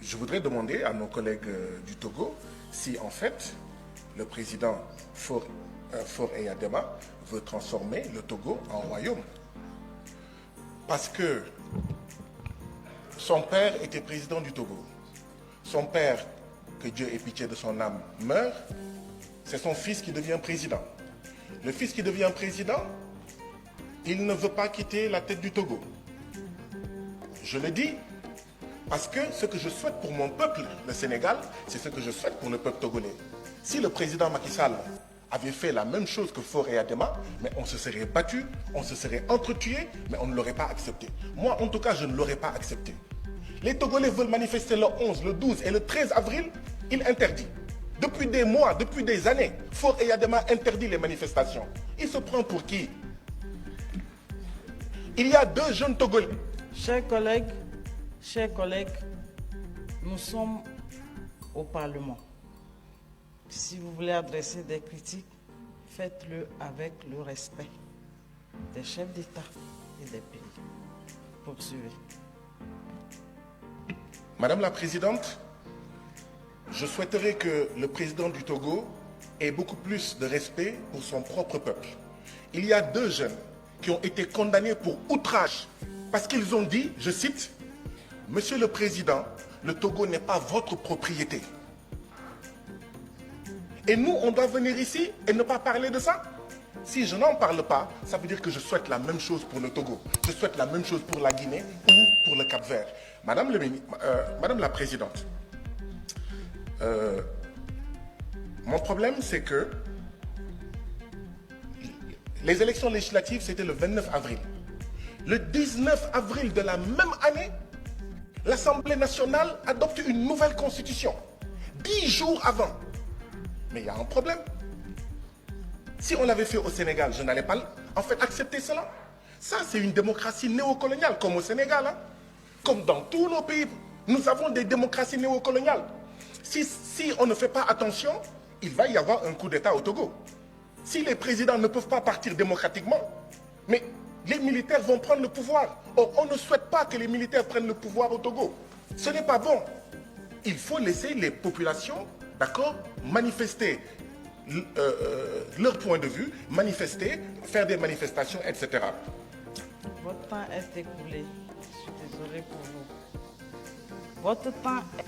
je voudrais demander à nos collègues du Togo si en fait le président Faure Eyadema veut transformer le Togo en royaume. Parce que son père était président du Togo. Son père, que Dieu ait pitié de son âme, meurt. C'est son fils qui devient président. Le fils qui devient président, il ne veut pas quitter la tête du Togo. Je le dis parce que ce que je souhaite pour mon peuple, le Sénégal, c'est ce que je souhaite pour le peuple togolais. Si le président Macky Sall avait fait la même chose que Faure Eyadema, mais on se serait battu, on se serait entretué, mais on ne l'aurait pas accepté. Moi, en tout cas, je ne l'aurais pas accepté. Les Togolais veulent manifester le 11, le 12 et le 13 avril, il interdit. Depuis des mois, depuis des années, Faure Eyadema interdit les manifestations. Il se prend pour qui? Il y a deux jeunes Togolais. Chers collègues, nous sommes au Parlement. Si vous voulez adresser des critiques, faites-le avec le respect des chefs d'État et des pays. Poursuivez. Madame la Présidente, je souhaiterais que le président du Togo ait beaucoup plus de respect pour son propre peuple. Il y a deux jeunes qui ont été condamnés pour outrage parce qu'ils ont dit, je cite, « Monsieur le Président, le Togo n'est pas votre propriété. » Et nous, on doit venir ici et ne pas parler de ça. Si je n'en parle pas, ça veut dire que je souhaite la même chose pour le Togo. Je souhaite la même chose pour la Guinée ou pour le Cap-Vert. Madame la Présidente, mon problème, c'est que les élections législatives, c'était le 29 avril. Le 19 avril de la même année, l'Assemblée nationale adopte une nouvelle constitution. 10 jours avant. Mais il y a un problème. Si on l'avait fait au Sénégal, je n'allais pas en fait accepter cela. Ça, c'est une démocratie néocoloniale, comme au Sénégal. Hein. Comme dans tous nos pays, nous avons des démocraties néocoloniales. Si on ne fait pas attention, il va y avoir un coup d'État au Togo. Si les présidents ne peuvent pas partir démocratiquement, mais les militaires vont prendre le pouvoir. Or, on ne souhaite pas que les militaires prennent le pouvoir au Togo. Ce n'est pas bon. Il faut laisser les populations, d'accord, manifester leur point de vue, manifester, faire des manifestations, etc. Votre temps est écoulé. Je suis désolée pour vous. Votre temps est...